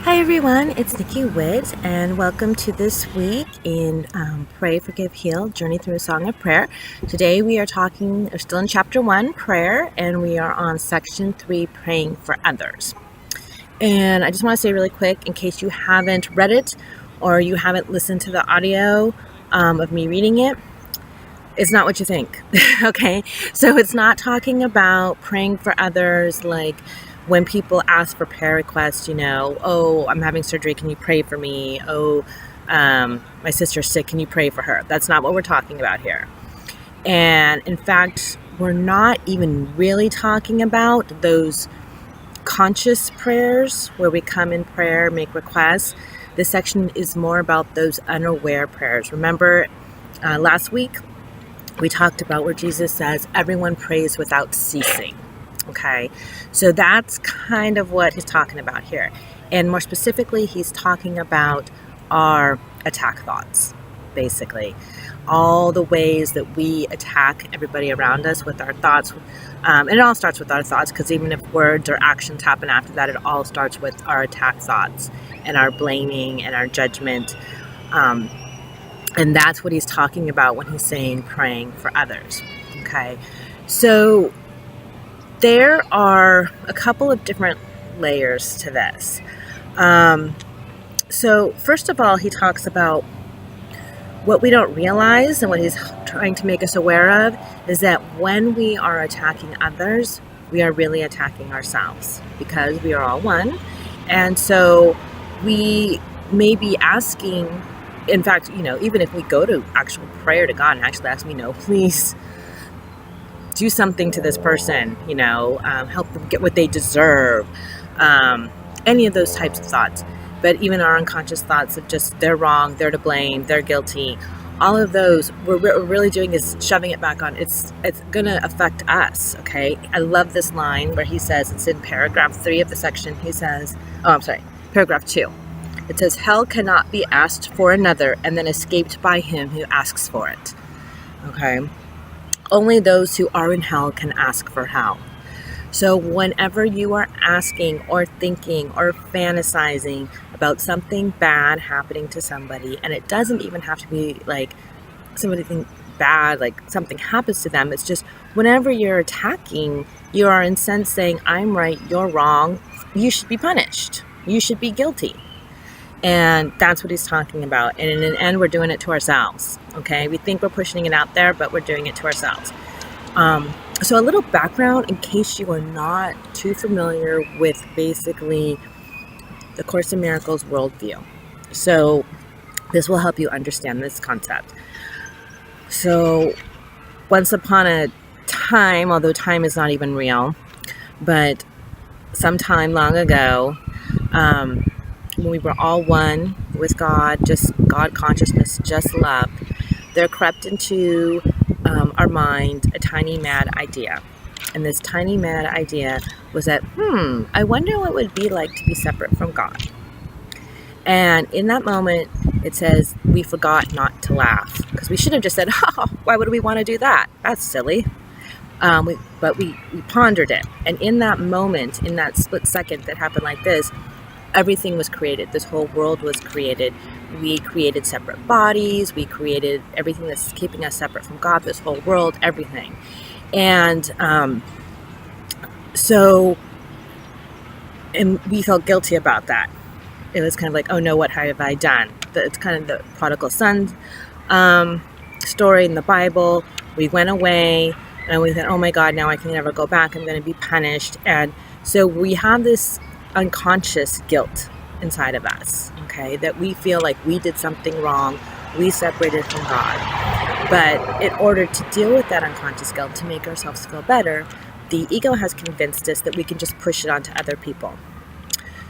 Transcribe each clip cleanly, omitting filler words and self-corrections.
Hi everyone, it's Nikki Witt, and welcome to this week in Pray, Forgive, Heal, Journey Through a Song of Prayer. Today we are still in Chapter 1, Prayer, and we are on Section 3, Praying for Others. And I just want to say really quick, in case you haven't read it or you haven't listened to the audio of me reading it, it's not what you think, okay? So it's not talking about praying for others like when people ask for prayer requests, oh, I'm having surgery, can you pray for me? Oh, my sister's sick, can you pray for her? That's not what we're talking about here. And in fact, we're not even really talking about those conscious prayers where we come in prayer, make requests. This section is more about those unaware prayers. Remember, last week we talked about where Jesus says, everyone prays without ceasing. Okay, so that's kind of what he's talking about here. And more specifically, he's talking about our attack thoughts, basically. All the ways that we attack everybody around us with our thoughts. And it all starts with our thoughts, because even if words or actions happen after that, it all starts with our attack thoughts and our blaming and our judgment. And that's what he's talking about when he's saying praying for others. Okay, so there are a couple of different layers to this. So first of all, he talks about what we don't realize, and what he's trying to make us aware of is that when we are attacking others, we are really attacking ourselves, because we are all one. And so we may be asking, in fact, even if we go to actual prayer to God and actually ask, please do something to this person, help them get what they deserve, any of those types of thoughts. But even our unconscious thoughts of just they're wrong, they're to blame, they're guilty, all of those, what we're really doing is shoving it back on. It's going to affect us, okay? I love this line where he says, it's in paragraph 3 of the section, he says, paragraph 2. It says, hell cannot be asked for another and then escaped by him who asks for it, okay? Only those who are in hell can ask for hell. So whenever you are asking or thinking or fantasizing about something bad happening to somebody, and it doesn't even have to be like something bad, like something happens to them. It's just whenever you're attacking, you are in sense saying, I'm right, you're wrong, you should be punished, you should be guilty. And that's what he's talking about. And in the end, we're doing it to ourselves. Okay, we think we're pushing it out there, but we're doing it to ourselves. So a little background in case you are not too familiar with basically the Course in Miracles worldview. So this will help you understand this concept. So once upon a time, although time is not even real, but sometime long ago, when we were all one with God, just God consciousness, just love, there crept into our mind a tiny mad idea. And this tiny mad idea was that, I wonder what it would be like to be separate from God. And in that moment, it says we forgot not to laugh, because we should have just said, why would we want to do that? That's silly. But we pondered it. And in that moment, in that split second that happened like this, everything was created. This whole world was created. We created separate bodies. We created everything that's keeping us separate from God, this whole world, everything. And and we felt guilty about that. It was kind of like, oh no, what have I done? It's kind of the prodigal son story in the Bible. We went away and we thought, oh my God, now I can never go back. I'm going to be punished. And so we have this unconscious guilt inside of us, okay, that we feel like we did something wrong, we separated from God. But in order to deal with that unconscious guilt, to make ourselves feel better, the ego has convinced us that we can just push it onto other people.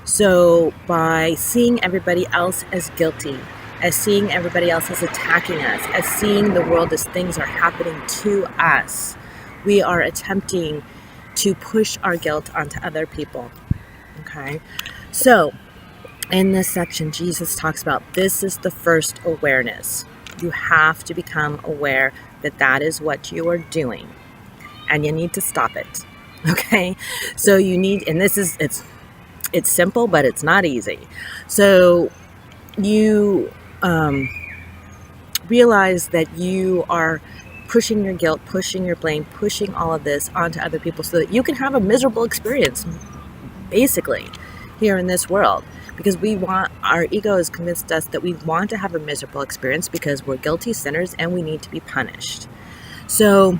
So by seeing everybody else as guilty, as seeing everybody else as attacking us, as seeing the world as things are happening to us, we are attempting to push our guilt onto other people. Okay, so in this section, Jesus talks about this is the first awareness. You have to become aware that that is what you are doing, and you need to stop it. Okay, so you need, and it's It's simple, but it's not easy. So you realize that you are pushing your guilt, pushing your blame, pushing all of this onto other people so that you can have a miserable experience, basically, here in this world. Because our ego has convinced us that we want to have a miserable experience because we're guilty sinners and we need to be punished. So,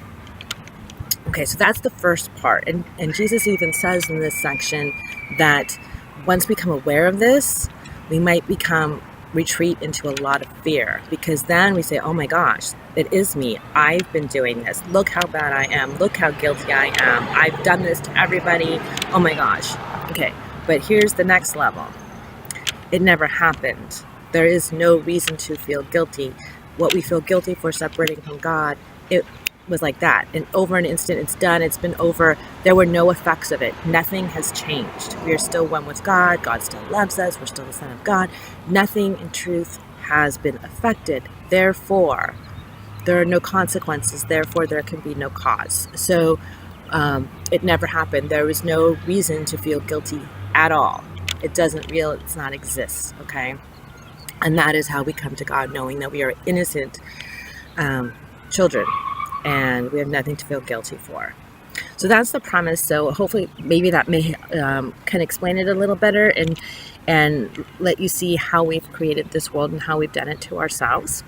okay, so that's the first part. And Jesus even says in this section that once we become aware of this, we might retreat into a lot of fear, because then we say, oh my gosh, it is me. I've been doing this. Look how bad I am. Look how guilty I am. I've done this to everybody. Oh my gosh. Okay, but here's the next level. It never happened. There is no reason to feel guilty. What we feel guilty for separating from God, it was like that. And over an instant, it's done. It's been over. There were no effects of it. Nothing has changed. We are still one with God. God still loves us. We're still the Son of God. Nothing in truth has been affected. Therefore, there are no consequences. Therefore, there can be no cause. So it never happened. There was no reason to feel guilty at all. It's not exist, okay? And that is how we come to God, knowing that we are innocent children and we have nothing to feel guilty for. So that's the premise. So hopefully maybe that may can explain it a little better and let you see how we've created this world and how we've done it to ourselves.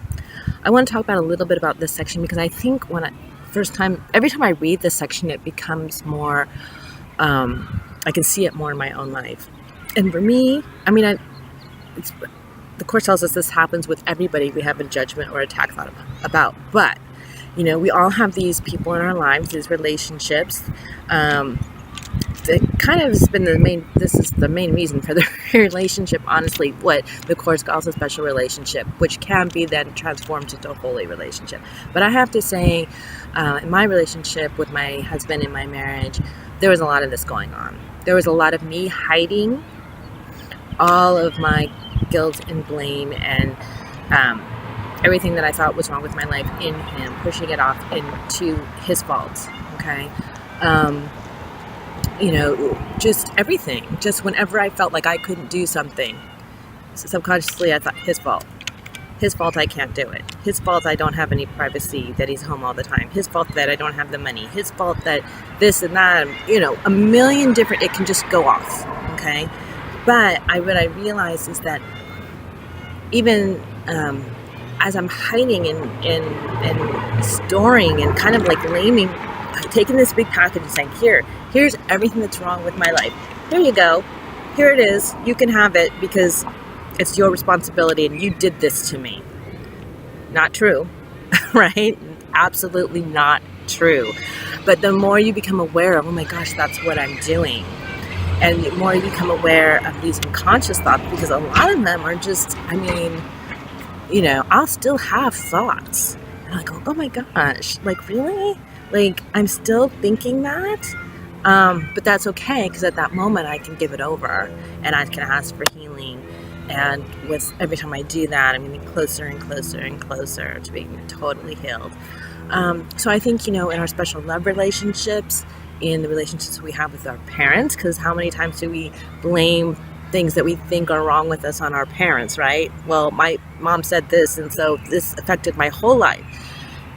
I want to talk about a little bit about this section because I think every time I read this section, it becomes more, I can see it more in my own life. And for me, the Course tells us this happens with everybody we have a judgment or attack thought about. But, we all have these people in our lives, these relationships. It kind of has been this is the main reason for the relationship, honestly, what the Course calls a special relationship, which can be then transformed into a holy relationship. But I have to say, in my relationship with my husband in my marriage, there was a lot of this going on. There was a lot of me hiding all of my guilt and blame and everything that I thought was wrong with my life in him, pushing it off into his faults, okay? Just everything. Just whenever I felt like I couldn't do something, subconsciously I thought, his fault. His fault I can't do it. His fault I don't have any privacy, that he's home all the time. His fault that I don't have the money. His fault that this and that, a million different, it can just go off, okay? But what I realized is that even as I'm hiding and storing and kind of like taking this big package and saying, here's everything that's wrong with my life. Here you go. Here it is. You can have it because it's your responsibility and you did this to me. Not true, right? Absolutely not true. But the more you become aware of, oh my gosh, that's what I'm doing. And the more you become aware of these unconscious thoughts, because a lot of them are just, I'll still have thoughts. And I go, oh my gosh, like really? Like I'm still thinking that? But that's okay, because at that moment I can give it over and I can ask for healing. And every time I do that, I'm getting closer and closer and closer to being totally healed. So I think, in our special love relationships, in the relationships we have with our parents, because how many times do we blame things that we think are wrong with us on our parents, right? Well, my mom said this, and so this affected my whole life.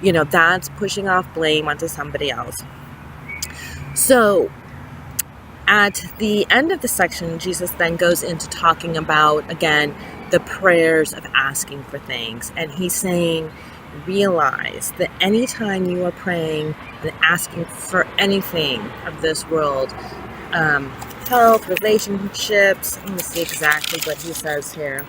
That's pushing off blame onto somebody else. So at the end of the section, Jesus then goes into talking about, again, the prayers of asking for things. And he's saying, realize that anytime you are praying and asking for anything of this world, health, relationships, let me see exactly what he says here.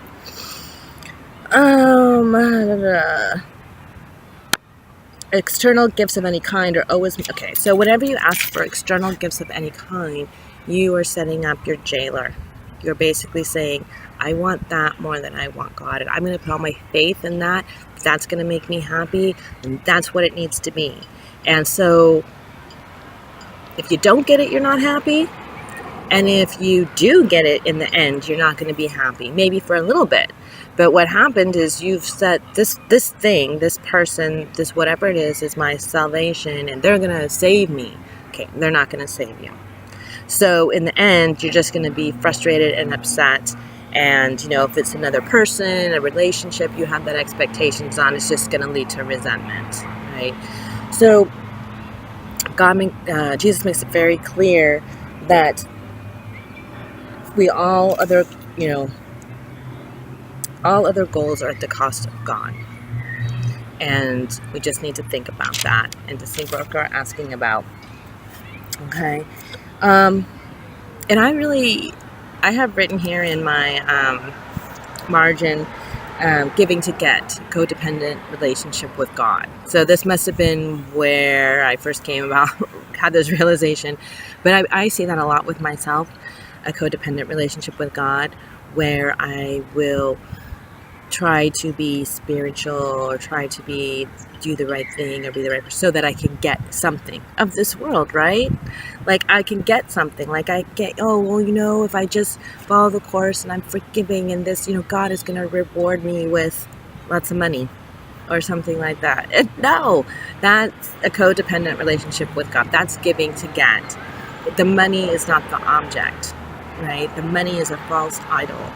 External gifts of any kind are always, okay, so whenever you ask for external gifts of any kind, you are setting up your jailer. You're basically saying, I want that more than I want God, and I'm going to put all my faith in that. That's going to make me happy, and that's what it needs to be. And so if you don't get it, you're not happy. And if you do get it in the end, you're not going to be happy, maybe for a little bit. But what happened is you've said this thing, this person, this whatever it is my salvation, and they're going to save me. Okay, they're not going to save you. So in the end, you're just going to be frustrated and upset. And, if it's another person, a relationship you have that expectations on, it's just going to lead to resentment, right? So Jesus makes it very clear that all other goals are at the cost of God. And we just need to think about that and to think what we're asking about. Okay. And I have written here in my margin, giving to get, codependent relationship with God. So this must have been where I first had this realization. But I see that a lot with myself, a codependent relationship with God, where I will try to be spiritual or try to do the right thing or be the right person so that I can get something of this world, right? Like I can get something, like I get, if I just follow the course and I'm forgiving and this, God is going to reward me with lots of money or something like that. No, that's a codependent relationship with God. That's giving to get. The money is not the object, right? The money is a false idol.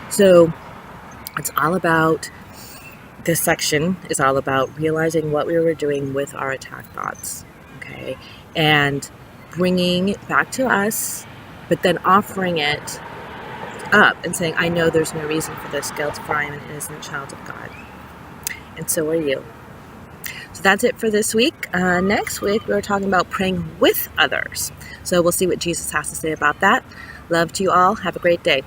So it's all about, this section is all about realizing what we were doing with our attack thoughts, okay? And bringing it back to us, but then offering it up and saying, I know there's no reason for this guilt, for I am an innocent child of God. And so are you. So that's it for this week. Next week, we're talking about praying with others. So we'll see what Jesus has to say about that. Love to you all. Have a great day.